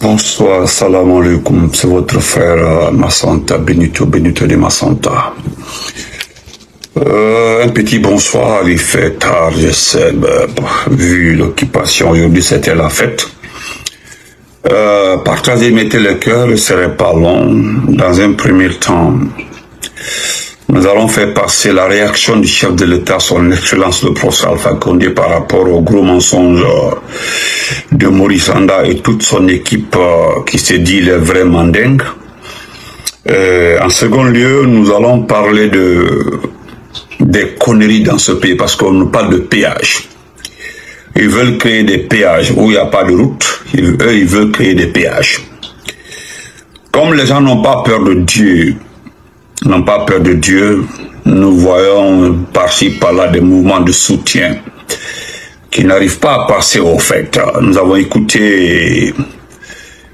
Bonsoir, salam alaikum, c'est votre frère Massanta, Benito de Massanta. Un petit bonsoir, il fait tard, je sais, vu l'occupation, aujourd'hui c'était la fête. Partagez, mettez le cœur, ce ne serait pas long. Dans un premier temps, nous allons faire passer la réaction du chef de l'État, son excellence le professeur Alpha Condé, par rapport au gros mensonge de Maurice Anda et toute son équipe qui se dit les vrais mandingues. En second lieu, nous allons parler des conneries dans ce pays, parce qu'on nous parle de péage. Ils veulent créer des péages où il n'y a pas de route. Eux, ils veulent créer des péages. Comme les gens n'ont pas peur de Dieu, nous voyons par-ci, par-là des mouvements de soutien qui n'arrivent pas à passer au fait. Nous avons écouté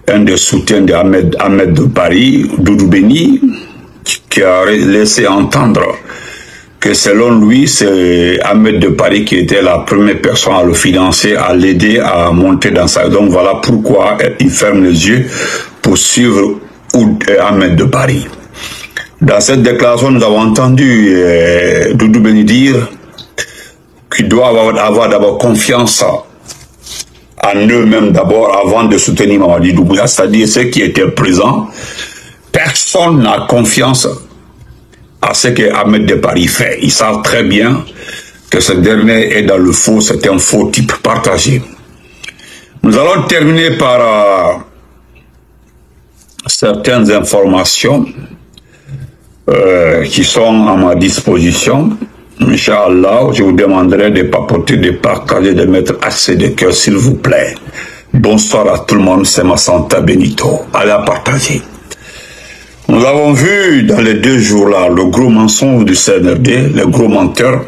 un des soutiens d'Ahmed de Paris, Doudou Beni, qui a laissé entendre que selon lui, c'est Ahmed de Paris qui était la première personne à le financer, à l'aider à monter dans sa... Donc voilà pourquoi il ferme les yeux pour suivre Ahmed de Paris. Dans cette déclaration, nous avons entendu Doudou Beni dire qu'ils doivent avoir d'abord confiance en eux-mêmes d'abord avant de soutenir Mamadi Doumbouya, c'est-à-dire ceux qui étaient présents. Personne n'a confiance à ce que Ahmed de Paris fait. Ils savent très bien que ce dernier est dans le faux, c'est un faux type partagé. Nous allons terminer par certaines informations qui sont à ma disposition. Inch'Allah, je vous demanderai de papoter, de partager, de mettre assez de cœur, s'il vous plaît. Bonsoir à tout le monde, c'est Massanta Benito. Allez à partager. Nous avons vu dans les 2 jours-là le gros mensonge du CNRD, le gros menteur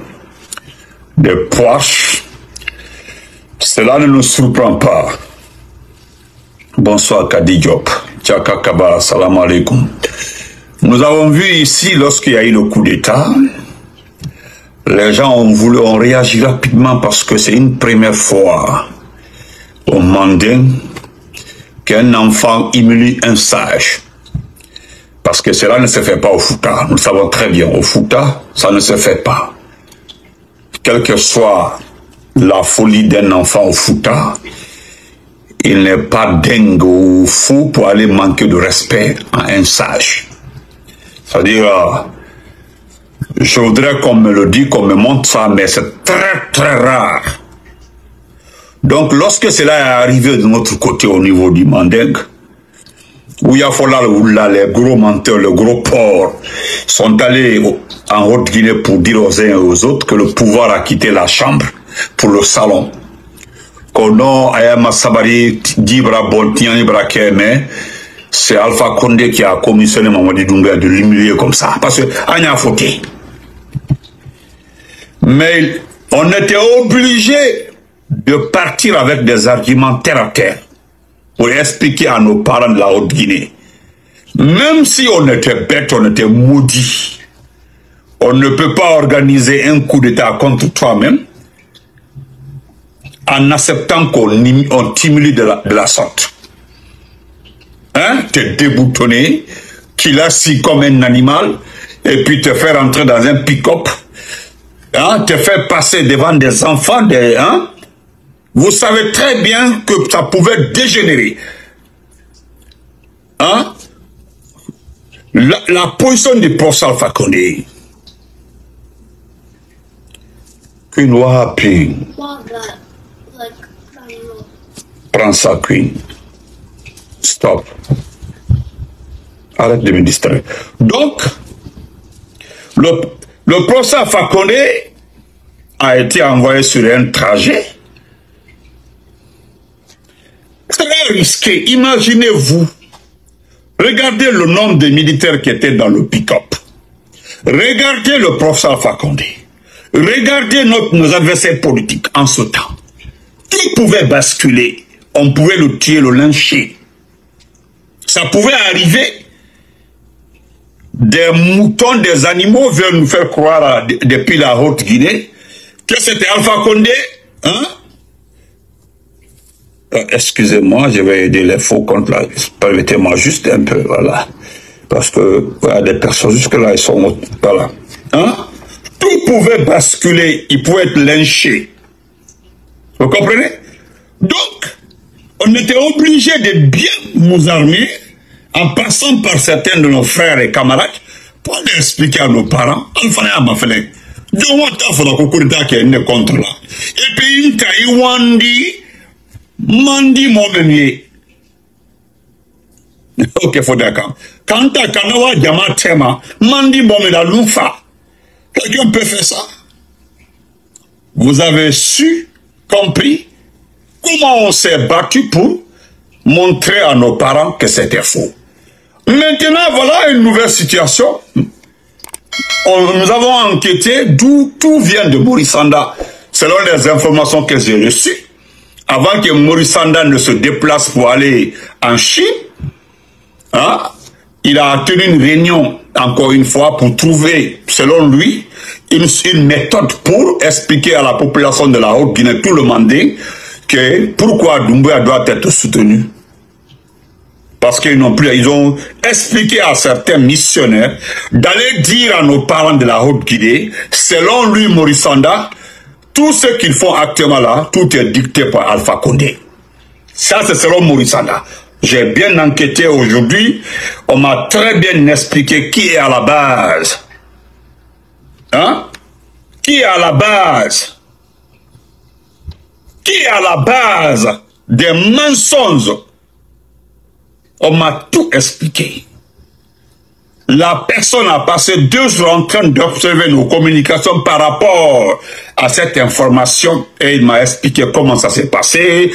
de Poche. Cela ne nous surprend pas. Bonsoir Kadi Diop. Tchaka Kaba, salam alaikum. Nous avons vu ici, lorsqu'il y a eu le coup d'État, les gens ont réagi rapidement parce que c'est une première fois au Manding qu'un enfant humilie un sage. Parce que cela ne se fait pas au Fouta. Nous le savons très bien. Au Fouta, ça ne se fait pas. Quelle que soit la folie d'un enfant au Fouta, il n'est pas dingue ou fou pour aller manquer de respect à un sage. C'est-à-dire, je voudrais qu'on me le dise, qu'on me montre ça, mais c'est très très rare. Donc lorsque cela est arrivé de notre côté au niveau du Mandingue, où il y a les gros menteurs, les gros porcs sont allés en Haute-Guinée pour dire aux uns et aux autres que le pouvoir a quitté la chambre pour le salon. Kono Ayama Sabari Dibra Boltiani Brakeme, c'est Alpha Condé qui a commissionné Mamadi Doumbouya de l'humilier comme ça. Parce que Anya a fauté. Mais on était obligé de partir avec des arguments terre à terre pour expliquer à nos parents de la Haute-Guinée. Même si on était bête, on était maudit, on ne peut pas organiser un coup d'État contre toi-même en acceptant qu'on t'humilie de la sorte. Hein? T'es déboutonné, qu'il a si comme un animal, et puis te faire entrer dans un pick-up, hein? Te faire passer devant des enfants, hein? Vous savez très bien que ça pouvait dégénérer. Hein? La position du professeur Alpha Condé. Queen Queen. Prends ça, Queen. Stop. Arrête de me distraire. Donc, le professeur Alpha Condé a été envoyé sur un trajet très risqué. Imaginez-vous, regardez le nombre de militaires qui étaient dans le pick-up. Regardez le professeur Alpha Condé. Regardez nos adversaires politiques en ce temps. Qui pouvait basculer? On pouvait le tuer, le lyncher. Ça pouvait arriver des moutons, des animaux veulent nous faire croire depuis la Haute-Guinée que c'était Alpha Condé, hein? Excusez-moi, je vais aider les faux comptes là. Permettez-moi juste un peu, voilà. Parce que, voilà, des personnes jusque-là, ils sont, voilà. Hein? Tout pouvait basculer, ils pouvaient être lynchés. Vous comprenez? Donc, on était obligé de bien nous armer en passant par certains de nos frères et camarades pour aller expliquer à nos parents, et puis, Mandi Momenier. Ok, faut d'accord. Quand à Kanawa Djama Tema, Mandi Momena Loufa, quelqu'un peut faire ça? Vous avez su, compris, comment on s'est battu pour montrer à nos parents que c'était faux. Maintenant, voilà une nouvelle situation. Nous avons enquêté d'où tout vient de Maurice Sanda, selon les informations que j'ai reçues. Avant que Maurice Sanda ne se déplace pour aller en Chine, hein, il a tenu une réunion, encore une fois, pour trouver, selon lui, une méthode pour expliquer à la population de la Haute-Guinée, tout le monde, que pourquoi Doumbouya doit être soutenu. Parce qu'ils n'ont plus, ils ont expliqué à certains missionnaires d'aller dire à nos parents de la Haute-Guinée, selon lui, Maurice Sanda, tout ce qu'ils font actuellement là, tout est dicté par Alpha Condé. Ça, c'est selon Maurice Sanda. J'ai bien enquêté aujourd'hui. On m'a très bien expliqué qui est à la base. Hein? Qui est à la base? Qui est à la base des mensonges? On m'a tout expliqué. La personne a passé 2 jours en train d'observer nos communications par rapport à cette information et il m'a expliqué comment ça s'est passé.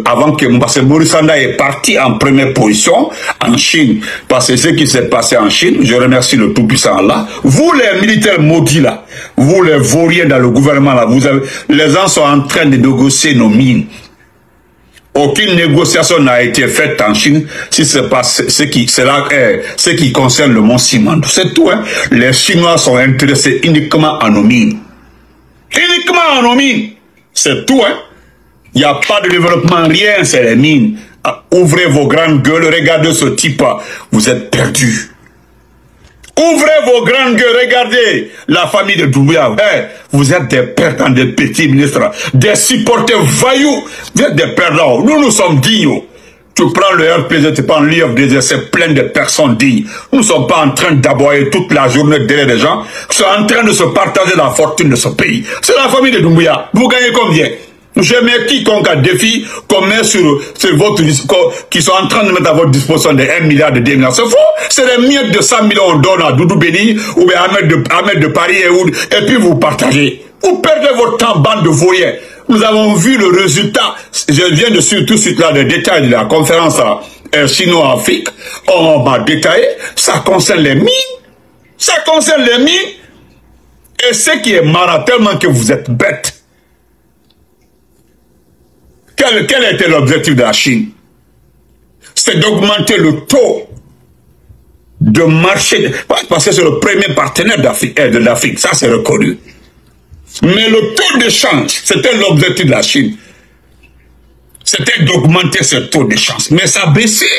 Avant que Maurice Sanda est parti en première position en Chine. Parce que ce qui s'est passé en Chine, je remercie le Tout-Puissant là. Vous les militaires maudits là, vous les vauriens dans le gouvernement là, les gens sont en train de négocier nos mines. Aucune négociation n'a été faite en Chine si c'est pas ce qui concerne le mont Simandou. C'est tout, hein. Les Chinois sont intéressés uniquement à nos mines. Uniquement à nos mines. C'est tout, hein. Il n'y a pas de développement, rien, c'est les mines. Ouvrez vos grandes gueules, regardez ce type, vous êtes perdus. Ouvrez vos grandes gueules, regardez la famille de Doumbouya. Hey, vous êtes des perdants, des petits ministres, des supporters vailloux. Vous êtes des perdants. Nous sommes dignes. Tu prends le RPG, tu prends l'IFDG, c'est plein de personnes dignes. Nous ne sommes pas en train d'aboyer toute la journée derrière des gens qui sont en train de se partager la fortune de ce pays. C'est la famille de Doumbouya. Vous gagnez combien? Je mets quiconque à défi qu'on met sur votre qui sont en train de mettre à votre disposition des 1 milliard de 2 milliards. C'est faux. C'est les miettes de 100 millions on donne à Doudou Béni ou bien Ahmed de Paris et puis vous partagez. Vous perdez votre temps, bande de voyeurs. Nous avons vu le résultat. Je viens de suivre tout de suite là les détails de la conférence Chino-Afrique. On m'a détaillé. Ça concerne les mines. Ça concerne les mines. Et ce qui est marrant tellement que vous êtes bêtes. Quel était l'objectif de la Chine? C'est d'augmenter le taux de marché, parce que c'est le premier partenaire de l'Afrique, ça c'est reconnu. Mais le taux d'échange, c'était l'objectif de la Chine. C'était d'augmenter ce taux d'échange. Mais ça a baissé.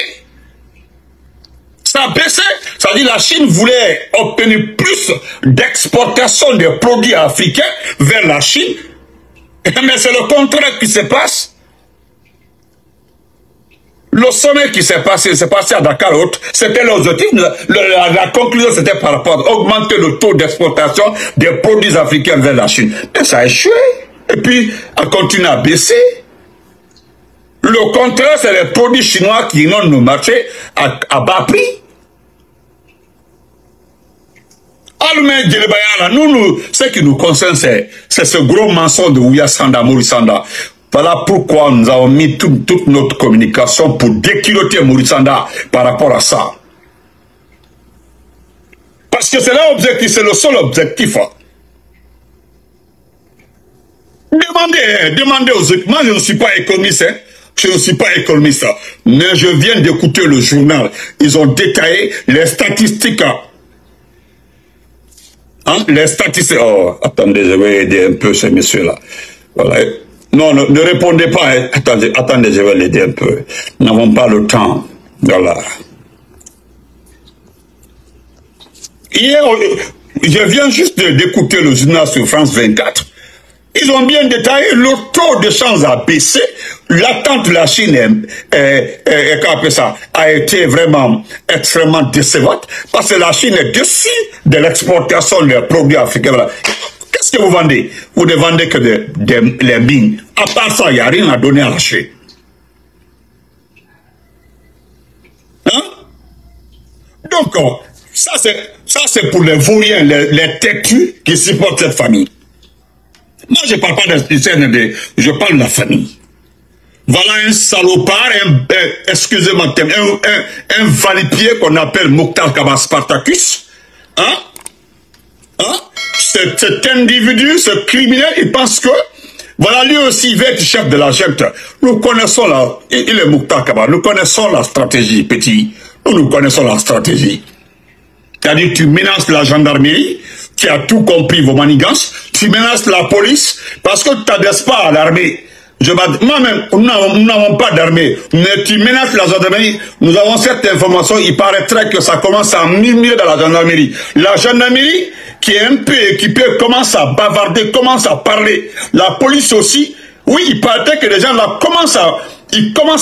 Ça a baissé. Ça veut dire que la Chine voulait obtenir plus d'exportation des produits africains vers la Chine. Mais c'est le contraire qui se passe. Le sommet qui s'est passé à Dakar, c'était l'objectif. La conclusion, c'était par rapport à augmenter le taux d'exportation des produits africains vers la Chine. Mais ça a échoué. Et puis, elle continue à baisser. Le contraire, c'est les produits chinois qui inondent nos marchés à bas prix. Nous, ce qui nous concerne, c'est ce gros mensonge de Ouya Sanda, Maurice Sanda. Voilà pourquoi nous avons mis toute notre communication pour déculotter Maurice Sanda par rapport à ça. Parce que c'est l'objectif, c'est le seul objectif. Demandez aux autres. Moi, je ne suis pas économiste. Hein. Je ne suis pas économiste. Mais je viens d'écouter le journal. Ils ont détaillé les statistiques Hein? Les statistiques... Oh, attendez, je vais aider un peu ces messieurs-là. Voilà. Non, ne répondez pas. Hein. Attendez, je vais l'aider un peu. Nous n'avons pas le temps. Voilà. Hier, je viens juste d'écouter le journal sur France 24. Ils ont bien détaillé le taux de change a baissé. L'attente de la Chine a été vraiment extrêmement décevante parce que la Chine est déçue de l'exportation des produits africains. Voilà. Qu'est-ce que vous vendez? Vous ne vendez que les mines. À part ça, il n'y a rien à donner à la Chine. Hein? Donc, ça c'est pour les vauriens, les têtus qui supportent cette famille. Moi, je ne parle pas du CNRD, je parle de la famille. Voilà un salopard, excusez-moi, un valipier qu'on appelle Mokhtar Kaba Spartacus. Hein? Hein? Cet individu, ce criminel, il pense que, voilà, lui aussi, il va être chef de la junte. Nous connaissons il est Mokhtar Kaba, nous connaissons la stratégie, petit. Nous connaissons la stratégie. C'est-à-dire, tu menaces la gendarmerie, tu as tout compris vos manigances, tu menaces la police, parce que tu t'adresses pas à l'armée. Moi-même, nous n'avons pas d'armée, mais tu menaces la gendarmerie. Nous avons cette information, il paraîtrait que ça commence à murmurer dans la gendarmerie. La gendarmerie, qui est un peu équipée, commence à bavarder, commence à parler. La police aussi, oui, il paraîtrait que les gens là commencent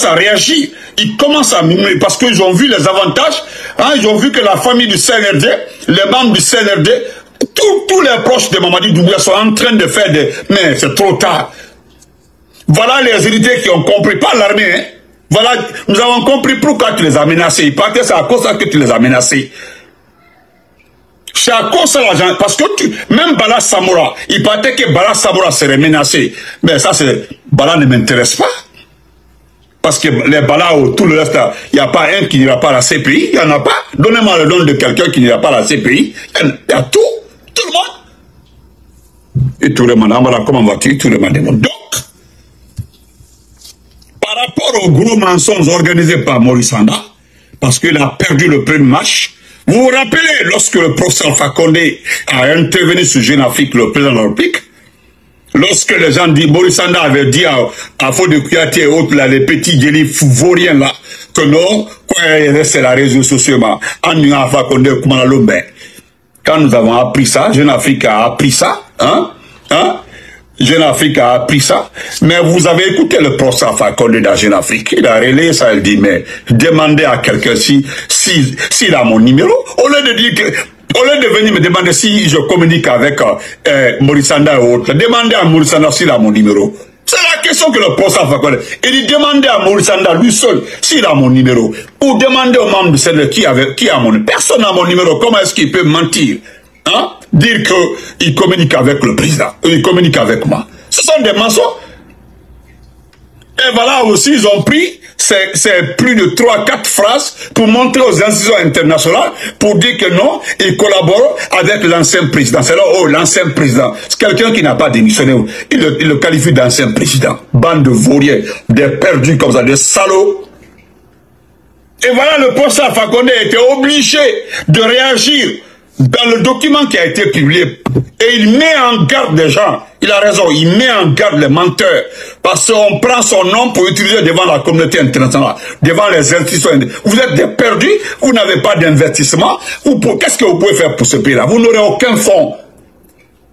à réagir, ils commencent à murmurer, parce qu'ils ont vu les avantages, hein, ils ont vu que la famille du CNRD, les membres du CNRD, tous les proches de Mamadi Doumbouya sont en train de faire des... Mais c'est trop tard. Voilà les unités qui ont compris, pas l'armée. Hein. Voilà, nous avons compris pourquoi tu les as menacés. Il paraît que c'est à cause de ça que tu les as menacés. C'est à cause de l'argent. Parce que même Bala Samoura, il paraît que Bala Samoura serait menacé. Mais ça, Bala ne m'intéresse pas. Parce que les Bala ou tout le reste, il n'y a pas un qui n'ira pas à la CPI. Il n'y en a pas. Donnez-moi le nom de quelqu'un qui n'ira pas à la CPI. Il y a tout. Tout le monde. Et tout le monde. Comment vas-tu? Tout le monde. Donc, par rapport aux gros mensonges organisés par Maurice Sanda, parce qu'il a perdu le premier match, vous vous rappelez, lorsque le professeur Alpha Condé a intervenu sur Jeune Afrique, le président de la République, lorsque les gens disent, Maurice Sanda avait dit à Fodé Kouyaté et autres, là, les petits délits vauriens là, que non, c'est la réseau sociale, en Alpha Condé, quand nous avons appris ça, Jeune Afrique a appris ça, Jeune Afrique a appris ça, mais vous avez écouté le professeur Alpha Condé dans Jeune Afrique, il a relayé ça, il dit, mais demandez à quelqu'un s'il a mon numéro, au lieu de dire que, au lieu de venir me demander si je communique avec Maurice Sanda et autres, demandez à Maurice Sanda s'il a mon numéro. C'est la question que le professeur Alpha Condé, il dit, demandez à Maurice Sanda lui seul s'il a mon numéro, ou demandez aux membres de celle qui a mon numéro. Personne n'a mon numéro, comment est-ce qu'il peut mentir? Hein? Dire qu'il communique avec le président, il communique avec moi. Ce sont des mensonges. Et voilà aussi, ils ont pris c'est plus de 3-4 phrases pour montrer aux institutions internationales, pour dire que non, ils collaborent avec l'ancien président. C'est là, oh, l'ancien président. C'est quelqu'un qui n'a pas démissionné. Il le qualifie d'ancien président. Bande de vauriens, des perdus comme ça, des salauds. Et voilà, le professeur Alpha Condé était obligé de réagir dans le document qui a été publié, et il met en garde les gens, il a raison, il met en garde les menteurs, parce qu'on prend son nom pour utiliser devant la communauté internationale, devant les institutions. Vous êtes des perdus, vous n'avez pas d'investissement, qu'est-ce que vous pouvez faire pour ce pays-là? Vous n'aurez aucun fonds.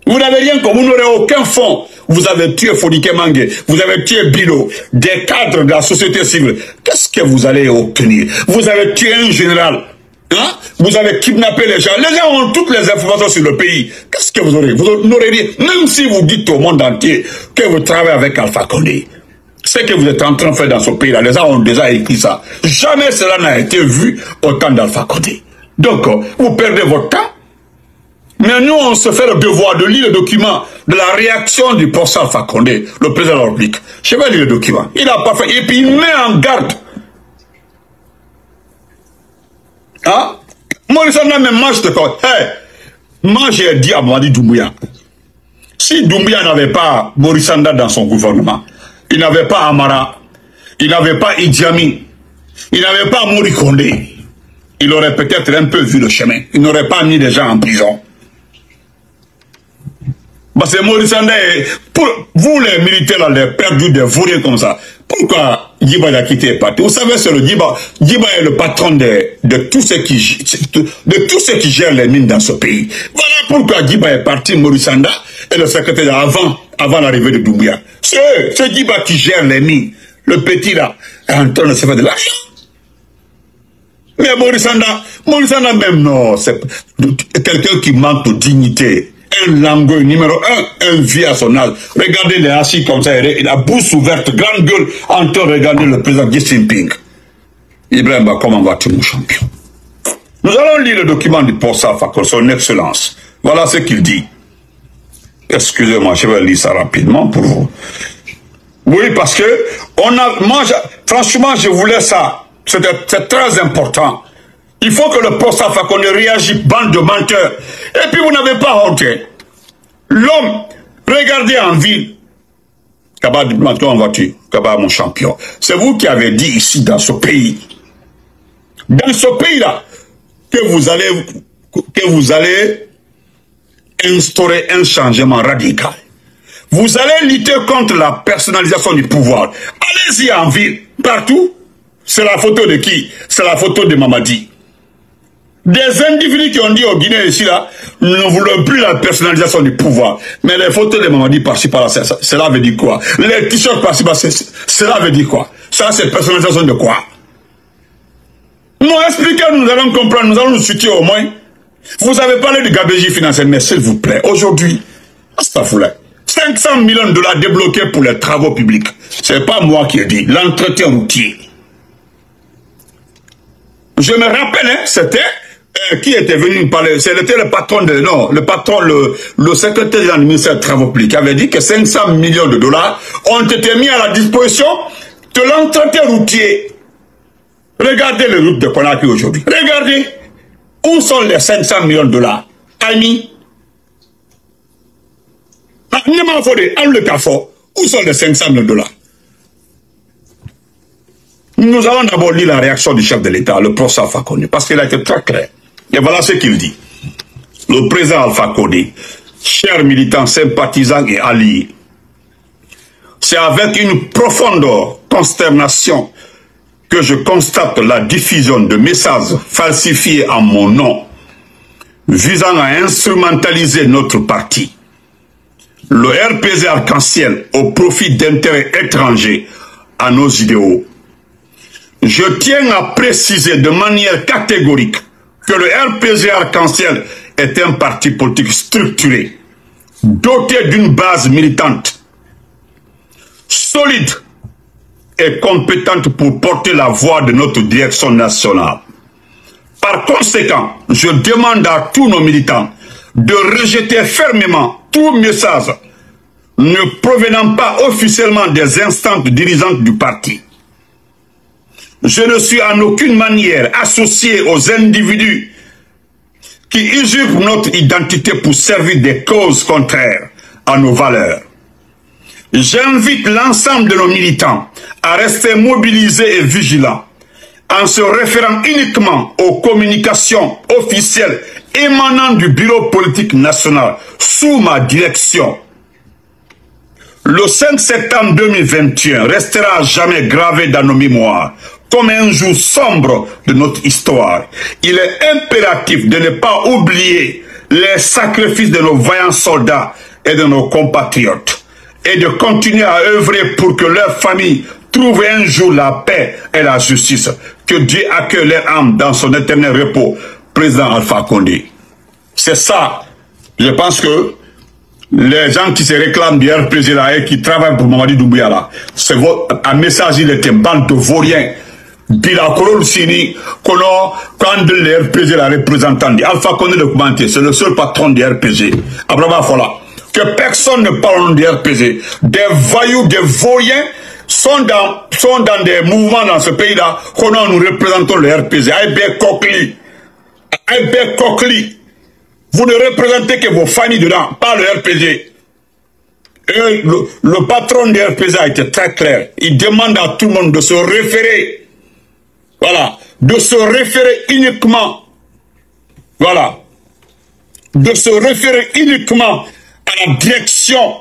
Vous n'avez rien comme vous n'aurez aucun fonds. Vous avez tué Fodike Mange, vous avez tué Bilo, des cadres de la société civile. Qu'est-ce que vous allez obtenir? Vous avez tué un général. Hein? Vous avez kidnappé les gens. Les gens ont toutes les informations sur le pays. Qu'est-ce que vous aurez? Vous n'aurez rien. Même si vous dites au monde entier que vous travaillez avec Alpha Condé. Ce que vous êtes en train de faire dans ce pays-là, les gens ont déjà écrit ça. Jamais cela n'a été vu au temps d'Alpha Condé. Donc, vous perdez votre temps. Mais nous, on se fait le devoir de lire le document de la réaction du professeur Alpha Condé, le président de la République. Je vais lire le document. Il a pas fait. Et puis il met en garde. Hein? Maurice Sanda, même moi je te crois. Hey, moi j'ai dit à Mamadi Doumbouya, si Doumbouya n'avait pas Maurice Sanda dans son gouvernement, il n'avait pas Amara, il n'avait pas Idi Amin, il n'avait pas Mori Condé, il aurait peut-être un peu vu le chemin. Il n'aurait pas mis les gens en prison. Parce que Maurice Sanda, vous les militaires, là, les perdus des vauriens comme ça, pourquoi Djiba a quitté le parti? Vous savez, c'est le Djiba. Djiba est le patron de tous ceux qui gèrent les mines dans ce pays. Voilà pourquoi Djiba est parti, Maurice Sanda et le secrétaire avant l'arrivée de Doumbouya. C'est Djiba qui gère les mines. Le petit là est en train de se faire de l'argent. Mais Maurice Sanda même, non, c'est quelqu'un qui manque de dignité. Un langueur numéro un vie à son âge. Regardez les assis comme ça, il a bouche ouverte, grande gueule, en train de regarder le président Xi Jinping. Ibrahim, comment vas-tu, mon champion? Nous allons lire le document du Port Alpha, son excellence. Voilà ce qu'il dit. Excusez-moi, je vais lire ça rapidement pour vous. Oui, parce que franchement, je voulais ça. C'est très important. Il faut que le poste Alpha qu'on réagisse, bande de menteurs. Et puis vous n'avez pas honte. L'homme, regardez en ville. Kaba, maintenant en voiture. Kaba, mon champion. C'est vous qui avez dit ici, dans ce pays. Dans ce pays-là, que vous allez instaurer un changement radical. Vous allez lutter contre la personnalisation du pouvoir. Allez-y en ville, partout. C'est la photo de qui? C'est la photo de Mamadi. Des individus qui ont dit au Guinée ici, là, nous ne voulons plus la personnalisation du pouvoir. Mais les photos de Mamadi par-ci, par-là, cela veut dire quoi? Les t-shirts par-ci, par-là, cela veut dire quoi? Ça, c'est personnalisation de quoi? Non, expliquez-nous, nous allons comprendre, nous allons nous situer au moins. Vous avez parlé de gabégie financière, mais s'il vous plaît, aujourd'hui, c'est pas fou là. 500 millions de dollars débloqués pour les travaux publics. C'est pas moi qui ai dit, l'entretien routier. Je me rappelle, hein, c'était qui était venu me parler, c'était le patron de, non, le patron, le secrétaire du ministère des Travaux publics, qui avait dit que 500 millions de dollars ont été mis à la disposition de l'entretien routier. Regardez les routes de Conakry aujourd'hui. Regardez, où sont les 500 millions de dollars? Ami, où sont les 500 millions de dollars? Nous allons d'abord lire la réaction du chef de l'État, le professeur Alpha Condé, parce qu'il a été très clair. Et voilà ce qu'il dit. Le président Alpha Condé, chers militants, sympathisants et alliés, c'est avec une profonde consternation que je constate la diffusion de messages falsifiés en mon nom, visant à instrumentaliser notre parti. Le RPG arc-en-ciel au profit d'intérêts étrangers à nos idéaux. Je tiens à préciser de manière catégorique que le RPG arc-en-ciel est un parti politique structuré, doté d'une base militante, solide et compétente pour porter la voix de notre direction nationale. Par conséquent, je demande à tous nos militants de rejeter fermement tout message ne provenant pas officiellement des instances dirigeantes du parti. Je ne suis en aucune manière associé aux individus qui usurpent notre identité pour servir des causes contraires à nos valeurs. J'invite l'ensemble de nos militants à rester mobilisés et vigilants en se référant uniquement aux communications officielles émanant du bureau politique national sous ma direction. Le 5 septembre 2021 restera à jamais gravé dans nos mémoires comme un jour sombre de notre histoire. Il est impératif de ne pas oublier les sacrifices de nos vaillants soldats et de nos compatriotes et de continuer à œuvrer pour que leurs familles trouvent un jour la paix et la justice. Que Dieu accueille leur âme dans son éternel repos. Président Alpha Condé. C'est ça. Je pense que les gens qui se réclament du RPG là et qui travaillent pour Mamadi Doumbouya là, c'est un message, il était bande de vauriens. Bila Korol Sini, quand le RPG la représentant Alpha Condé le commenté, c'est le seul patron du RPG. Abraham Fola. Que personne ne parle du RPG. Des voyous, des vauriens sont dans des mouvements dans ce pays-là, qu'on nous représentons le RPG. Aïbé Kokli. Vous ne représentez que vos familles dedans, pas le RPG. Et le patron du RPG a été très clair. Il demande à tout le monde de se référer. Voilà. De se référer uniquement. Voilà. De se référer uniquement à la direction,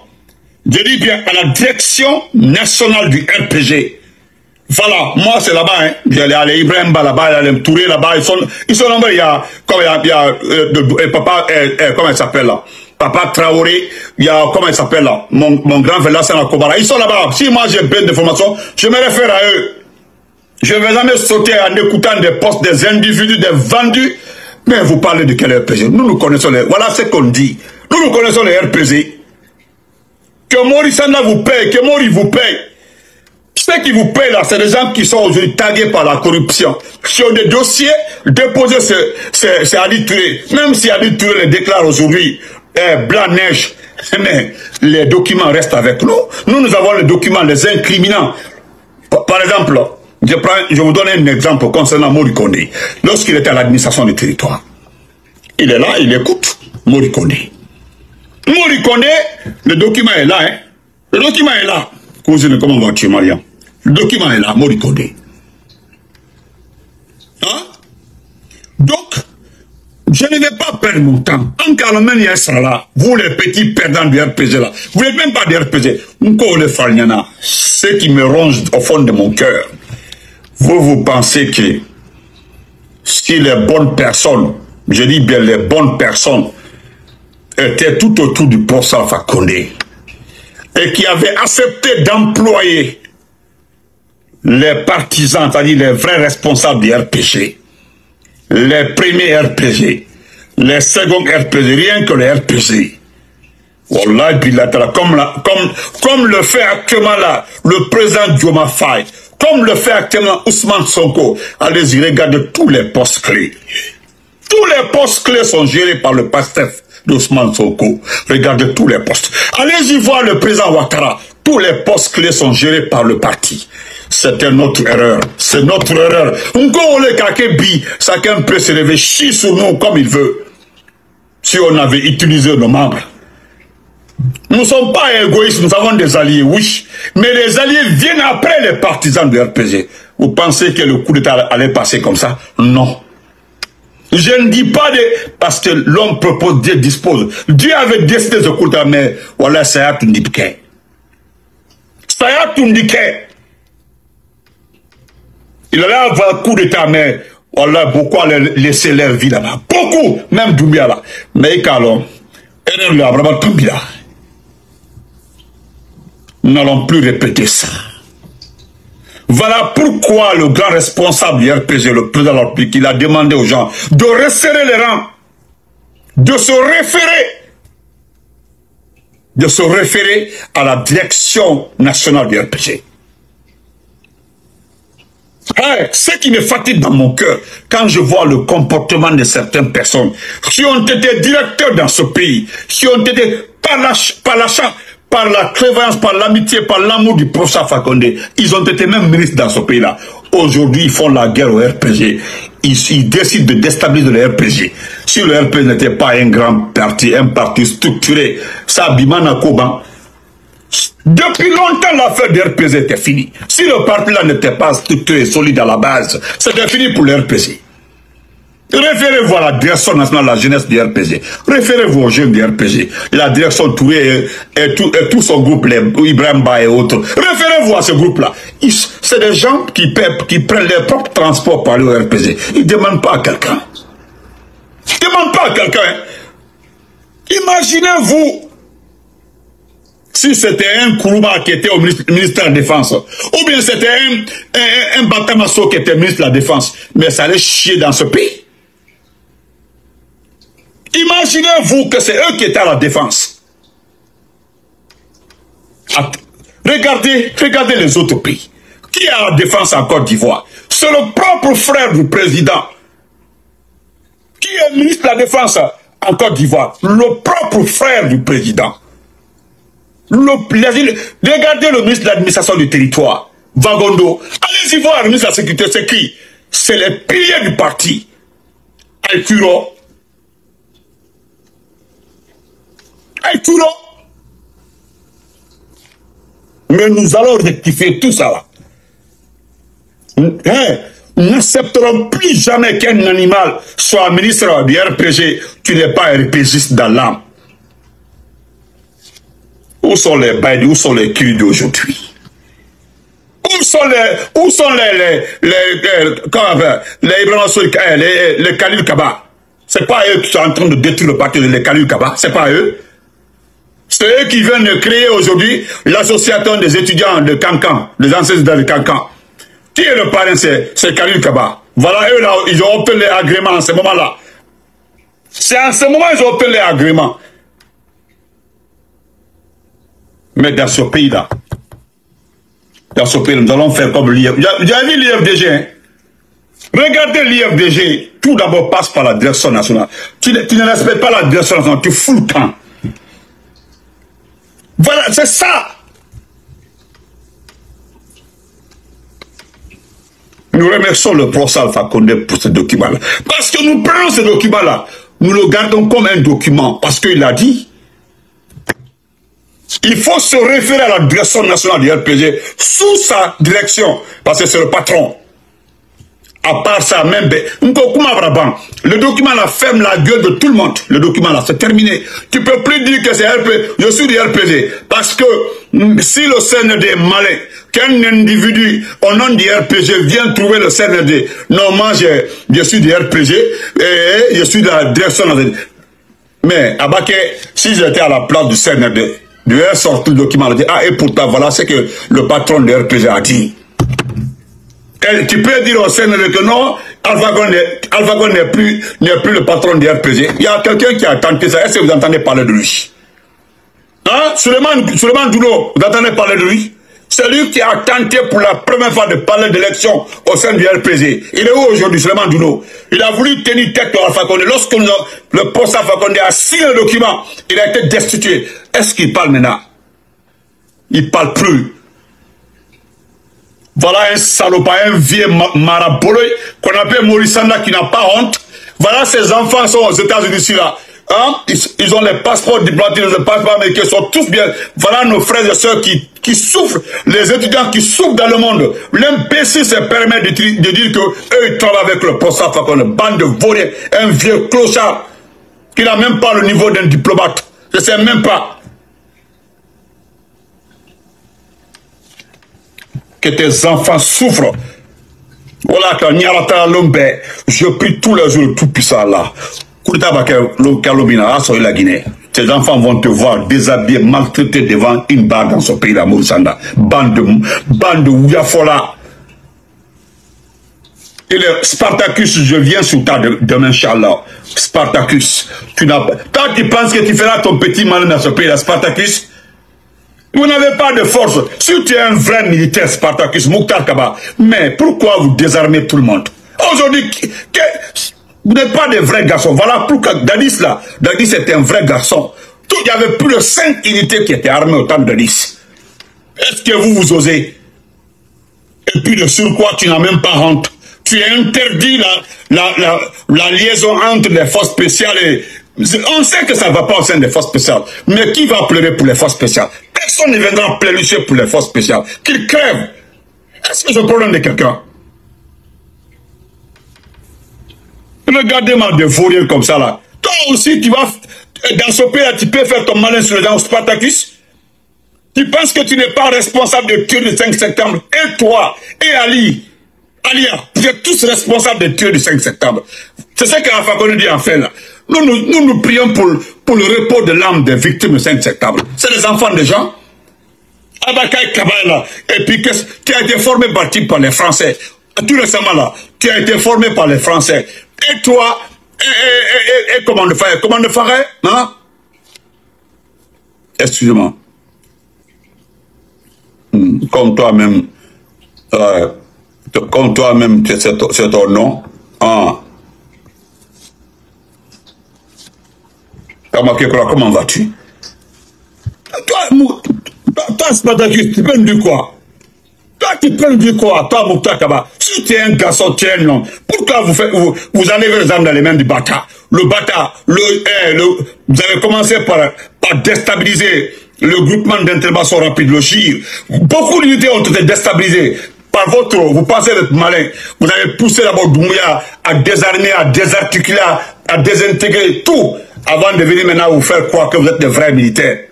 je dis bien à la direction nationale du RPG. Voilà, moi c'est là-bas, hein. Il y a les Ibrahim là-bas, il y a les Touré là-bas, ils sont nombreux, il y a papa, comment il s'appelle là? Papa Traoré, il y a, comment il s'appelle là? Mon grand frère Lassana Kobara, ils sont là-bas. Si moi j'ai plein d'informations, je me réfère à eux. Je ne vais jamais sauter en écoutant des postes, des individus, des vendus. Mais vous parlez de quel RPG? Nous connaissons les, voilà ce qu'on dit. Nous connaissons les RPG. Que Maurice Sanda vous paye, que Maurice vous paye. Ceux qui vous payent là, c'est des gens qui sont aujourd'hui tagués par la corruption. Sur des dossiers déposés, c'est Adi Touré. Même si Adi Touré les déclare aujourd'hui blanc-neige, mais les documents restent avec nous. Nous avons les documents, les incriminants. Par exemple, je vous donne un exemple concernant Mori Kondé. Lorsqu'il était à l'administration du territoire, il est là, il écoute Mori Kondé. Mori Kondé, le document est là. Hein. Le document est là. Cousine, comment vas-tu, Mariam? Le document est là, Mori Kondé. Hein? Donc, je ne vais pas perdre mon temps. En Carmen, il sera là. Vous, les petits perdants du RPG là. Vous n'êtes même pas du RPG. Ce qui me ronge au fond de mon cœur. Vous pensez que si les bonnes personnes, je dis bien les bonnes personnes, étaient tout autour du procès Alpha Condé et qui avaient accepté d'employer les partisans, c'est-à-dire les vrais responsables du RPG, les premiers RPG, les seconds RPG, rien que les RPG. Wallah, bilatéral, comme le fait actuellement là, le président Dioma Faye, comme le fait actuellement Ousmane Sonko. Allez-y, regardez tous les postes clés. Tous les postes clés sont gérés par le PASTEF d'Ousmane Sonko. Regardez tous les postes. Allez-y voir le président Ouattara. Tous les postes clés sont gérés par le parti. C'était notre erreur. C'est notre erreur. Chacun peut se lever, chier sur nous comme il veut. Si on avait utilisé nos membres. Nous ne sommes pas égoïstes, nous avons des alliés, oui. Mais les alliés viennent après les partisans du RPG. Vous pensez que le coup d'État allait passer comme ça? Non. Je ne dis pas parce que l'homme propose, Dieu dispose. Dieu avait décidé ce coup d'État, mais voilà, ça y a tout indiqué. Ça y a tout indiqué. Il allait avoir un coup d'État, mais voilà, beaucoup allaient laisser leur vie là-bas. Beaucoup, même Doumbia là. Mais Kalon, erreur là, vraiment tombé là. Nous n'allons plus répéter ça. Voilà pourquoi le grand responsable du RPG, le président de la République, il a demandé aux gens de resserrer les rangs, de se référer à la direction nationale du RPG. Hey, ce qui me fatigue dans mon cœur, quand je vois le comportement de certaines personnes qui ont été directeurs dans ce pays, qui ont été par la clairvoyance, par l'amitié, par l'amour du professeur Alpha Condé, ils ont été même ministres dans ce pays-là. Aujourd'hui, ils font la guerre au RPG. Ils décident de déstabiliser le RPG. Si le RPG n'était pas un grand parti, un parti structuré, ça Bimana Koban. Depuis longtemps, l'affaire du RPG était finie. Si le parti-là n'était pas structuré, solide à la base, c'était fini pour le RPG. Référez-vous à la direction nationale de la jeunesse du RPG. Référez-vous aux jeunes du RPG. La direction Touré et tout son groupe, les Ibrahim Ba et autres. Référez-vous à ce groupe-là. C'est des gens qui prennent leur propre transport pour aller au RPG. Ils ne demandent pas à quelqu'un. Ils ne demandent pas à quelqu'un. Imaginez-vous si c'était un Kourouma qui était au ministère de la Défense, ou bien c'était un Batamasso qui était ministre de la Défense, mais ça allait chier dans ce pays. Imaginez-vous que c'est eux qui étaient à la défense. Regardez les autres pays. Qui est à la défense en Côte d'Ivoire? C'est le propre frère du président. Qui est ministre de la Défense en Côte d'Ivoire? Le propre frère du président. Regardez le ministre de l'administration du territoire, Vagondo. Allez-y voir le ministre de la sécurité, c'est qui? C'est les piliers du parti. Aïturo. Mais nous allons rectifier tout ça là. Nous n'accepterons plus jamais qu'un animal soit ministre du RPG. Tu n'es pas un RPGiste dans l'âme. Où sont les Baïdi, où sont les Kiri d'aujourd'hui? Où sont les Khalil Kaba? C'est pas eux qui sont en train de détruire le parti de Khalil Kaba, c'est pas eux. C'est eux qui viennent de créer aujourd'hui l'association des étudiants de Cancan, les anciens étudiants de Cancan. Qui est le parrain? C'est Khalil Kaba. Voilà, eux là, ils ont obtenu les agréments en ce moment-là. C'est en ce moment qu'ils ont obtenu les agréments. Mais dans ce pays-là, nous allons faire comme l'IFDG. Vous avez vu l'IFDG, hein? Regardez l'IFDG, tout d'abord passe par la direction nationale. Tu ne respectes pas la direction nationale, tu fous le camp. Voilà, c'est ça. Nous remercions le professeur Alpha Condé pour ce document-là. Parce que nous prenons ce document-là, nous le gardons comme un document, parce qu'il a dit, il faut se référer à la direction nationale du RPG sous sa direction, parce que c'est le patron. À part ça, même, le document là ferme la gueule de tout le monde. Le document là, c'est terminé. Tu peux plus dire que c'est RPG. Je suis du RPG. Parce que si le CND est malin, qu'un individu au nom du RPG vient trouver le CND, non, moi je suis du RPG et je suis de la direction nationale. Mais Abaké, si j'étais à la place du CND, je vais sortir le document, dire, ah, et pourtant, voilà ce que le patron du RPG a dit. Et tu peux dire au CND que non, Alpha Condé n'est plus le patron du RPG. Il y a quelqu'un qui a tenté ça. Est-ce que vous entendez parler de lui? Hein? Suleiman Doulo, vous entendez parler de lui? C'est lui qui a tenté pour la première fois de parler d'élection au sein du RPG. Il est où aujourd'hui, Suleiman Doulo? Il a voulu tenir tête à Alpha Condé. Lorsque le poste Alpha Condé a signé le document, il a été destitué. Est-ce qu'il parle maintenant? Il ne parle plus. Voilà un salopard, un vieux marabolo qu'on appelle Maurice Sanda qui n'a pas honte. Voilà, ces enfants sont aux États-Unis ici là. Hein? Ils ont les passeports diplomatiques, les passeports américains, ils sont tous bien. Voilà nos frères et sœurs qui souffrent, les étudiants qui souffrent dans le monde. L'imbécile se permet de dire qu'eux ils travaillent avec le poste Alpha Condé, bande de vauriens, un vieux clochard qui n'a même pas le niveau d'un diplomate. Je ne sais même pas. Que tes enfants souffrent. Voilà, quand Nyarata Lombe, je prie tous les jours le Tout-Puissant là. La Guinée. Tes enfants vont te voir déshabillé, maltraité devant une barre dans ce pays là, Moussanda. Bande de Ouyafola. Et le Spartacus, je viens sur ta demain, Inch'Allah. Spartacus, tu n'as pas. Quand tu penses que tu feras ton petit malin dans ce pays là, Spartacus, vous n'avez pas de force. Si tu es un vrai militaire, Spartacus, Mouktar Kaba, mais pourquoi vous désarmez tout le monde? Aujourd'hui, vous n'êtes pas des vrais garçons. Voilà pourquoi Dadis là, Dadis était un vrai garçon. Il y avait plus de 5 unités qui étaient armées au temps de Dadis. Est-ce que vous osez? Et puis de surcroît, tu n'as même pas honte. Tu interdis la liaison entre les forces spéciales et... On sait que ça ne va pas au sein des forces spéciales. Mais qui va pleurer pour les forces spéciales? Personne ne viendra pleurer pour les forces spéciales. Qu'ils crèvent. Est-ce que c'est un problème de quelqu'un? Regardez-moi des vauriens comme ça là. Toi aussi, tu vas, dans ce pays-là, tu peux faire ton malin sur les gens au Spartacus. Tu penses que tu n'es pas responsable de tuer le 5 septembre. Et toi, et Alia, vous êtes tous responsables des tueurs du 5 septembre. C'est ça qu'Alpha Condé dit en fait là. Nous prions pour le repos de l'âme des victimes du 5 septembre. C'est les enfants des gens. Abakay Kabala, et puis qui a été formé par les Français. Tout récemment là, tu as été formé par les Français. Et toi, et comment le ferait, hein? Excusez-moi. Comme toi-même, c'est ton nom. Hein? Comment vas-tu? Toi, Spartacus, tu peux me dire quoi? Toi, tu peux me dire quoi? Toi, Mouktar Kaba, si tu es un garçon, tu es un homme, pourquoi vous enlevez les armes dans les mains du bâtard? Le bâtard, vous avez commencé par déstabiliser le groupement d'intervention rapide, le GIR. Beaucoup d'unités ont été déstabilisées. Par vous pensez être malin. Vous avez poussé d'abord Doumbouya à désarmer, à désarticuler, à désintégrer tout, avant de venir maintenant vous faire croire que vous êtes des vrais militaires.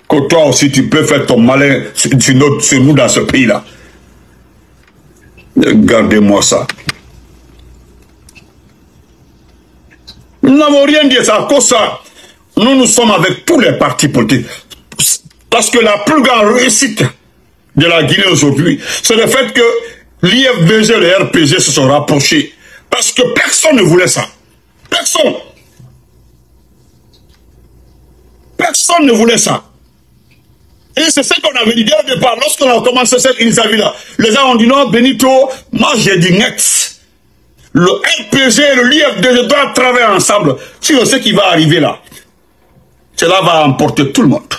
que toi aussi tu peux faire ton malin sur nous dans ce pays-là. Gardez-moi ça. Nous n'avons rien dit, c'est à cause de ça. Nous sommes avec tous les partis politiques. Parce que la plus grande réussite de la Guinée aujourd'hui, c'est le fait que l'IFDG et le RPG se sont rapprochés. Parce que personne ne voulait ça. Personne. Personne ne voulait ça. Et c'est ce qu'on avait dit dès le départ. Lorsqu'on a commencé cette initiative-là, les gens ont dit non, Benito, moi j'ai dit net. Le RPG et le l'IFDG doivent travailler ensemble. Si on sait qui va arriver là, cela va emporter tout le monde.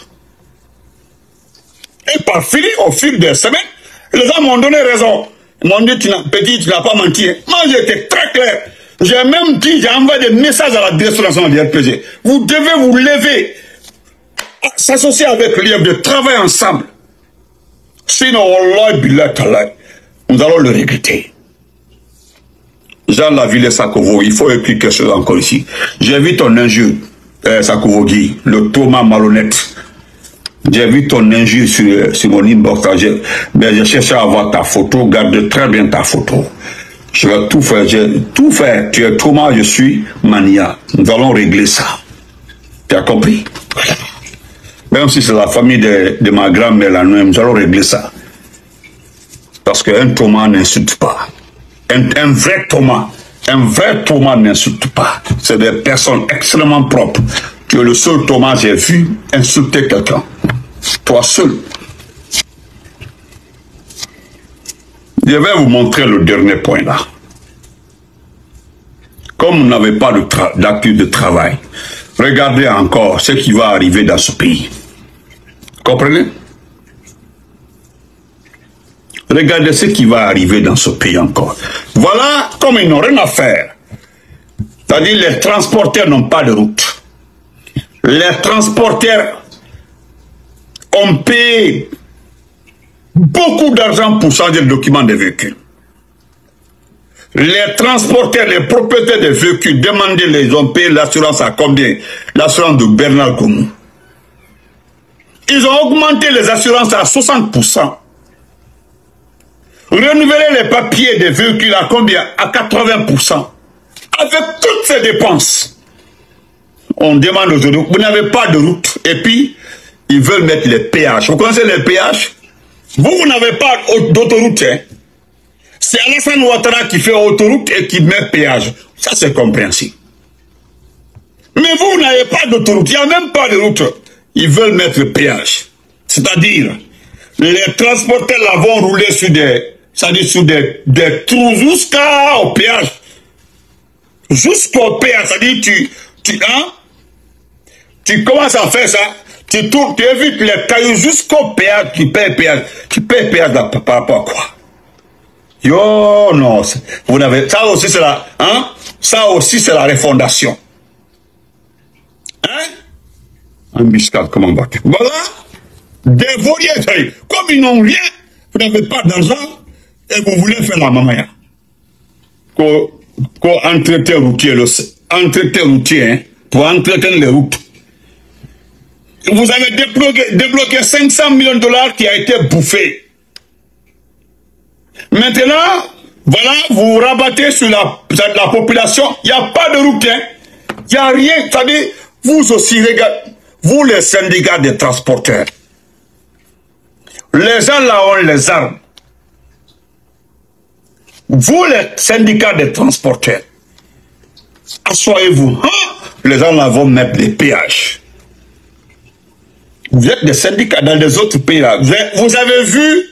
Et par fini, au fil des semaines, les gens m'ont donné raison. Ils m'ont dit, petit, tu n'as pas menti. Moi, j'étais très clair. J'ai même dit, j'ai envoyé des messages à la direction nationale du RPG. Vous devez vous lever, s'associer avec l'IFDG, travailler ensemble. Sinon, nous allons le regretter. Jean Laville Sakovo, il faut écrire quelque chose encore ici. J'ai vu ton injure, Sakovo Guy, le Thomas malhonnête. J'ai vu ton injure sur mon inbox. J'ai cherché à avoir ta photo. Garde très bien ta photo. Je vais tout faire. J'ai tout fait. Tu es Thomas, je suis Mania. Nous allons régler ça. Tu as compris? Voilà. Même si c'est la famille de ma grand-mère, là, nous allons régler ça. Parce qu'un Thomas n'insulte pas. Un vrai Thomas n'insulte pas. C'est des personnes extrêmement propres. Tu es le seul Thomas que j'ai vu insulter quelqu'un. Toi seul. Je vais vous montrer le dernier point là. Comme vous n'avez pas d'actu de travail, regardez encore ce qui va arriver dans ce pays. Comprenez? Regardez ce qui va arriver dans ce pays encore. Voilà comme ils n'ont rien à faire. C'est-à-dire les transporteurs n'ont pas de route. Les transporteurs ont payé beaucoup d'argent pour changer le document des véhicules. Les transporteurs, les propriétaires des véhicules, ils ont payé l'assurance à combien? L'assurance de Bernard Goumou. Ils ont augmenté les assurances à 60%. Renouveler les papiers des véhicules à combien? À 80%. Avec toutes ces dépenses. On demande aujourd'hui, vous n'avez pas de route. Et puis, ils veulent mettre les péages. Vous connaissez les péages? Vous n'avez pas d'autoroute. Hein? C'est Alassane Ouattara qui fait autoroute et qui met péage. Ça, c'est compréhensible. Mais vous n'avez pas d'autoroute. Il n'y a même pas de route. Ils veulent mettre le péage. C'est-à-dire, les transporteurs là vont rouler sur des trous jusqu'au péage. Jusqu'au péage. C'est-à-dire, tu commences à faire ça. Tu évites les cailloux jusqu'au péage, tu payes péage. Tu payes péage là, par rapport à quoi? Yo, non. Vous n'avez, ça aussi c'est la, hein? Ça aussi c'est la refondation. Hein? Un biscal, comment battre? Voilà. Des vauriers, comme ils n'ont rien, vous n'avez pas d'argent, et vous voulez faire la mamaya. Qu'on entretient routier, hein, pour entretenir les routes. Vous avez débloqué 500 millions de dollars qui a été bouffé. Maintenant, voilà, vous vous rabattez sur la population. Il n'y a pas de route. Hein. Il n'y a rien. C'est-à-dire, vous aussi, regardez, vous les syndicats des transporteurs. Les gens là ont les armes. Vous les syndicats des transporteurs. Assoyez-vous. Hein? Les gens là vont mettre les péages. Vous êtes des syndicats dans les autres pays là. Vous avez vu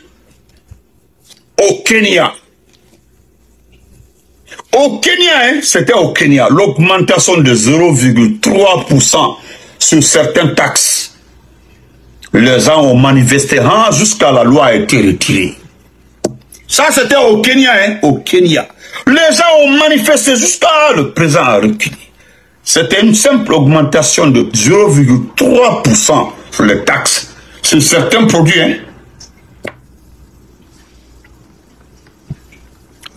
au Kenya. Au Kenya, hein, c'était au Kenya, l'augmentation de 0,3% sur certaines taxes. Les gens ont manifesté jusqu'à la loi a été retirée. Ça, c'était au Kenya, hein, au Kenya. Les gens ont manifesté jusqu'à le président a reculé. C'était une simple augmentation de 0,3% sur les taxes, sur certains produits. Hein.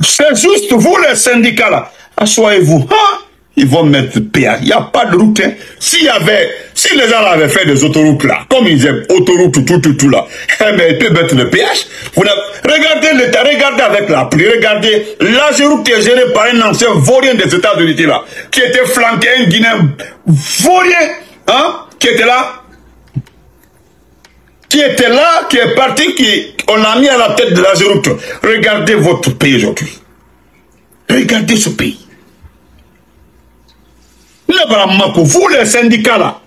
C'est juste vous les syndicats là, assoyez-vous. Hein? ils vont mettre péage. Il n'y a pas de route. Hein. Si les gens avaient fait des autoroutes là, comme ils disaient autoroutes, tout là, mais ils peuvent mettre le péage. Regardez l'État, regardez avec la pluie, regardez, l'Ageroute est gérée par un ancien vaurien des États-Unis là, qui était flanqué, un Guinéen vaurien, hein, qui était là, qui est parti, on l'a mis à la tête de l'Ageroute. Regardez votre pays aujourd'hui. Regardez ce pays. Vous les syndicats là,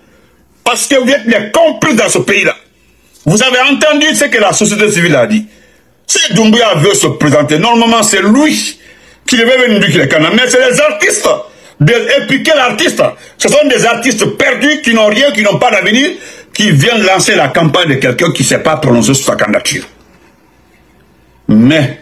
parce que vous êtes les complices dans ce pays-là. Vous avez entendu ce que la société civile a dit. Si Doumbouya veut se présenter, normalement c'est lui qui devait venir dire qu'il est canard. Mais c'est les artistes. Et puis quel artiste? Ce sont des artistes perdus qui n'ont rien, qui n'ont pas d'avenir, qui viennent lancer la campagne de quelqu'un qui ne sait pas prononcer sur sa candidature. Mais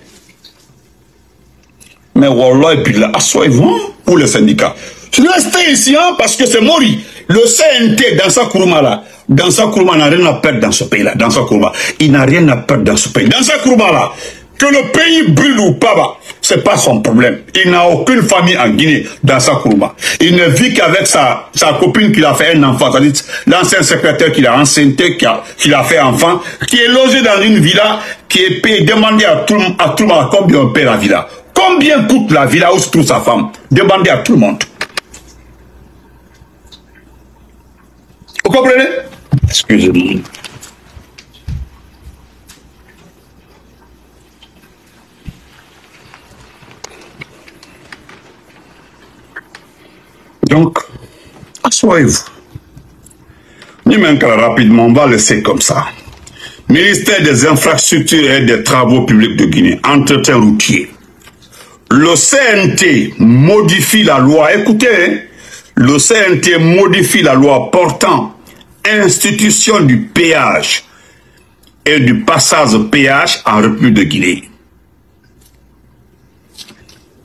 Wallah et puis là, assoyez-vous pour les syndicats. Je reste ici hein, parce que c'est Mori. Le CNT dans sa Kourouma là, dans sa Kourouma n'a rien à perdre dans ce pays-là. Dans sa Kourouma, il n'a rien à perdre dans ce pays. Dans sa Kourouma là, que le pays brûle ou pas, c'est pas son problème. Il n'a aucune famille en Guinée dans sa Kourouma. Il ne vit qu'avec sa copine qui a fait un enfant, c'est-à-dire l'ancien secrétaire qui l'a enceinté, qui l'a fait enfant, qui est logé dans une villa, qui est payé, demandez à tout le monde combien on paie la villa. Combien coûte la villa où se trouve sa femme? Demandez à tout le monde. Vous comprenez? Excusez-moi. Donc, assoyez-vous. Rapidement, on va laisser comme ça. Ministère des infrastructures et des travaux publics de Guinée, entretien routier. Le CNT modifie la loi, écoutez, hein, le CNT modifie la loi portant institution du péage et du passage péage en République de Guinée.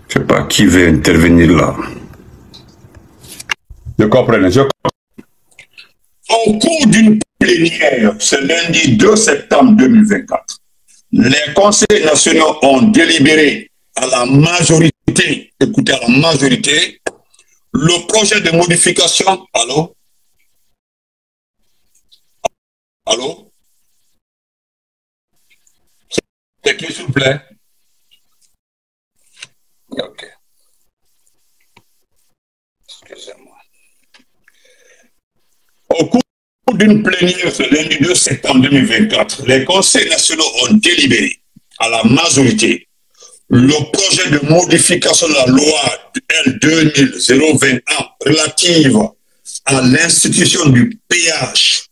Je ne sais pas qui veut intervenir là. Je comprends. Au cours d'une plénière, ce lundi 2 septembre 2024, les conseils nationaux ont délibéré à la majorité, écoutez, à la majorité, le projet de modification. Allô? Allô? C'est qui, s'il vous plaît? Ok. Excusez-moi. Au cours d'une plénière ce lundi 2 septembre 2024, les conseils nationaux ont délibéré à la majorité le projet de modification de la loi L2021 relative à l'institution du péage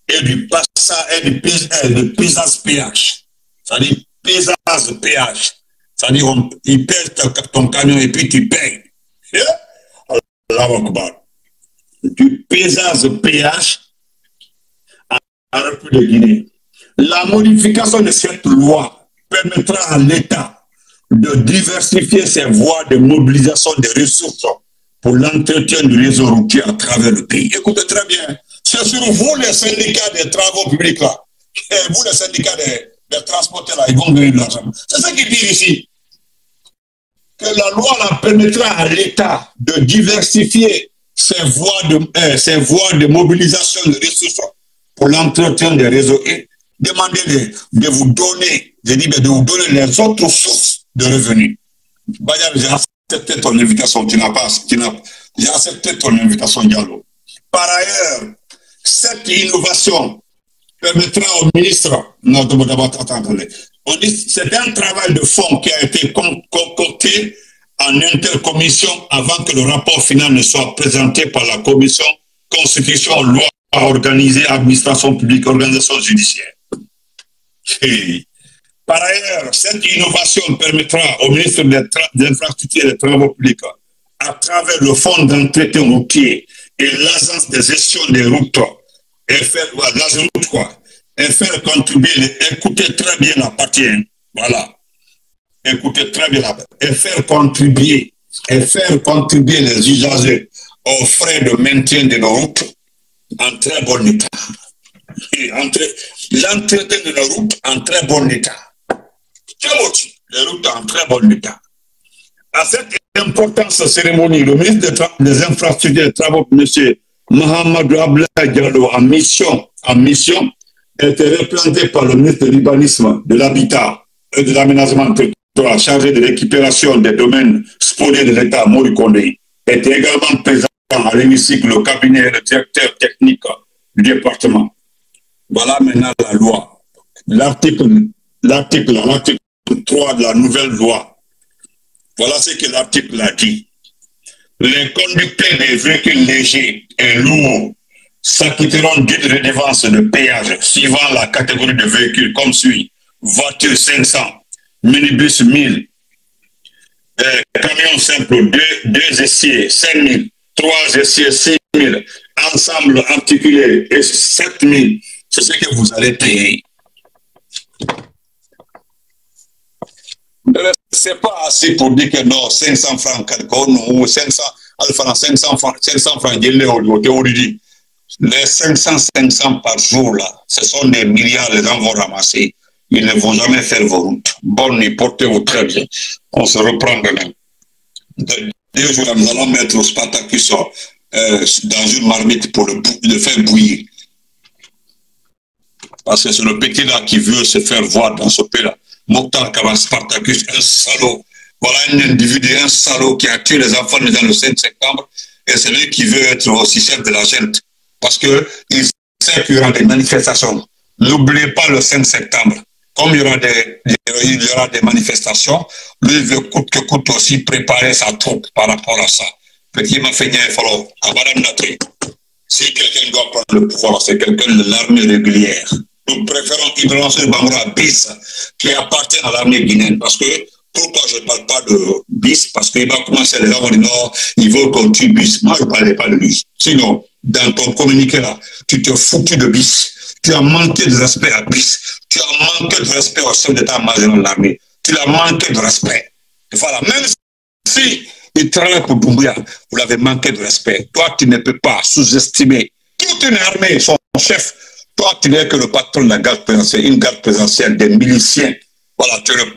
et du passage et du pesage péage. C'est-à-dire pesage péage. C'est-à-dire il pèse ton camion et puis tu payes. Du pesage péage à la République de Guinée. La modification de cette loi permettra à l'État de diversifier ses voies de mobilisation des ressources pour l'entretien du réseau routier à travers le pays. Écoutez très bien, c'est sur vous les syndicats des travaux publics là, et vous les syndicats des transporteurs là, ils vont gagner de l'argent. C'est ça qu'ils disent ici. Que la loi là, permettra à l'État de diversifier ses voies de mobilisation de ressources pour l'entretien des réseaux et demander de vous donner, de vous donner les autres sources de revenus. Bayard, j'ai accepté ton invitation, j'ai accepté ton invitation, Diallo. Par ailleurs, cette innovation permettra au ministre, c'est un travail de fond qui a été concocté en intercommission avant que le rapport final ne soit présenté par la commission Constitution, loi organisée, administration publique, organisation judiciaire. Et par ailleurs, cette innovation permettra au ministre des Infrastructures et des Travaux publics, à travers le fonds d'entretien routier et l'agence de gestion des routes, et faire contribuer, écoutez très bien la partie, hein, voilà, écoutez très bien la partie, et faire contribuer les usagers aux frais de maintien de nos routes en très bon état. L'entretien de nos routes en très bon état. Les routes en très bon état. À cette importante cérémonie, le ministre des Infrastructures et des Travaux, M. Mohamed Abdoulaye Diallo, en mission, était représenté par le ministre de l'Urbanisme, de l'Habitat et de l'Aménagement territorial chargé de l'équipération des domaines spoliés de l'État, Mori Kondé, était également présent à l'hémicycle, le cabinet et le directeur technique du département. Voilà maintenant la loi. L'article 3 de la nouvelle loi. Voilà ce que l'article a dit. Les conducteurs des véhicules légers et lourds s'acquitteront d'une redevance de péage suivant la catégorie de véhicules comme suit. Voiture 500, minibus 1000, camion simple 2 essiers 5000, 3 essiers 6000, ensemble articulé et 7000. C'est ce que vous allez payer. C'est pas assez pour dire que non, 500 francs, ou 500 francs, les 500 par jour, là, ce sont des milliards, les gens vont ramasser. Ils ne vont jamais faire vos routes. Bonne nuit, portez-vous très bien. On se reprend demain. 2 jours, nous allons mettre au Spartacus dans une marmite pour le faire bouillir. Parce que c'est le petit là qui veut se faire voir dans ce pays-là. Mokhtar Kaba Spartacus, un salaud. Voilà un individu, un salaud qui a tué les enfants dans le 5 septembre. Et c'est lui qui veut être aussi chef de la gente. Parce qu'il sait qu'il y aura des manifestations. N'oubliez pas le 5 septembre. Comme il y aura des manifestations, lui il veut coûte que coûte aussi préparer sa troupe par rapport à ça. Petit m'a fait bien, il faut à Madame Natri. Si quelqu'un doit prendre le pouvoir, c'est quelqu'un de l'armée régulière. Nous préférons Ibrahim Bangoura bis qui appartient à l'armée guinéenne. Parce que, pourquoi je ne parle pas de bis? Parce qu'il va commencer, les gens vont dire non, ils veulent qu'on tue bis. Moi, je ne parlais pas de bis. Sinon, dans ton communiqué là, tu te foutu de bis. Tu as manqué de respect à bis. Tu as manqué de respect au chef d'état-major de l'armée. Tu as manqué de respect. Et voilà, même si il travaille pour Doumbouya, vous l'avez manqué de respect. Toi, tu ne peux pas sous-estimer toute une armée, son chef. Toi, tu n'es que le patron de la garde présidentielle, une garde présidentielle des miliciens. Voilà, tu es le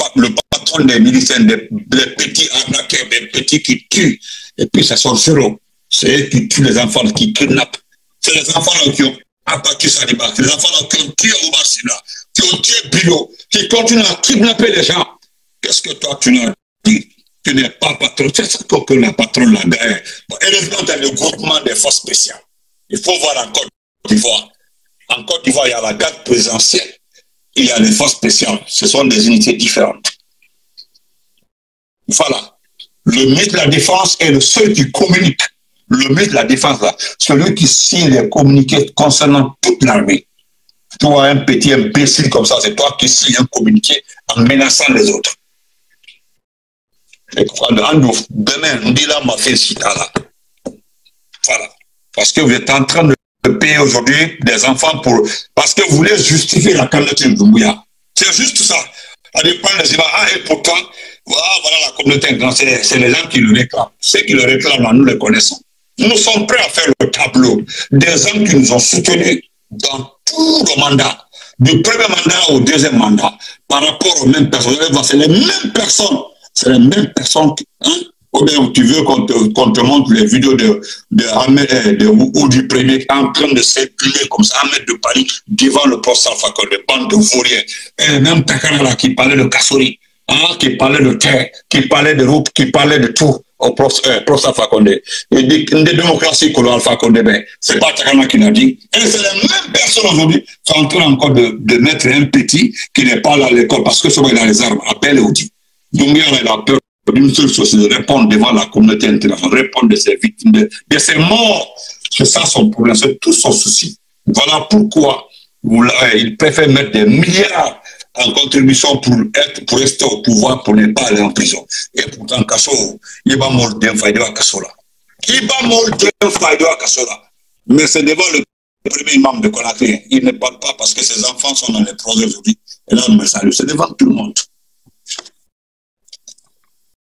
patron des miliciens, des petits arnaqueurs, des petits qui tuent. Et puis, c'est son zéro. C'est eux qui tuent les enfants, qui kidnappent. C'est les enfants qui ont abattu Saliba. C'est les enfants qui ont tué Omar Sina, qui ont tué Bilo, qui continuent à kidnapper les gens. Qu'est-ce que toi, tu n'as dit? Tu n'es pas patron. C'est ça que le patron l'a gagné. Bon, heureusement, tu as le groupement des forces spéciales. Il faut voir en Côte d'Ivoire. En Côte d'Ivoire, il y a la garde présidentielle. Il y a les forces spéciales. Ce sont des unités différentes. Voilà. Le ministre de la Défense est le seul qui communique. Le ministre de la Défense, là, celui qui signe les communiqués concernant toute l'armée. Tu vois un petit imbécile comme ça, c'est toi qui signes un communiqué en menaçant les autres. Demain, on dit là, ma fille, là. Voilà. Parce que vous êtes en train de payer aujourd'hui des enfants pour... Parce que vous voulez justifier la candidature de Doumbouya. C'est juste ça. Ça dépend des débats. Ah, et pourtant, voilà la communauté internationale, c'est les gens qui le réclament. Ceux qui le réclament, nous les connaissons. Nous sommes prêts à faire le tableau des hommes qui nous ont soutenus dans tout le mandat, du premier mandat au deuxième mandat, par rapport aux mêmes personnes. C'est les mêmes personnes. C'est les mêmes personnes qui... Hein? Ou bien tu veux qu'on te montre les vidéos ou du premier qui est en train de circuler comme ça, Ahmed de Paris, devant le poste Alpha Condé, bande de vauriens. Et même Takara qui parlait de Kassori, hein, qui parlait de terre, qui parlait de route, qui parlait de tout au poste Alpha Condé. Il dit une démocratie que l'Alpha Condé, ben, c'est pas Takara qui l'a dit. Et c'est les mêmes personnes aujourd'hui qui sont en train encore de mettre un petit qui n'est pas là à l'école parce que souvent il a les armes à Belle et Audi. Donc il a peur d'une seule chose, de répondre devant la communauté internationale, répondre de ses victimes, de ses morts. C'est ça son problème, c'est tout son souci. Voilà pourquoi il préfère mettre des milliards en contribution pour rester au pouvoir, pour ne pas aller en prison. Et pourtant, Kasso, il va mourir d'un faïdo à Kassola. Il va mourir d'un faïdo à Kassola. Mais c'est devant le premier imam de Conakry. Il ne parle pas parce que ses enfants sont dans les projets aujourd'hui. Et là, on me salue. C'est devant tout le monde.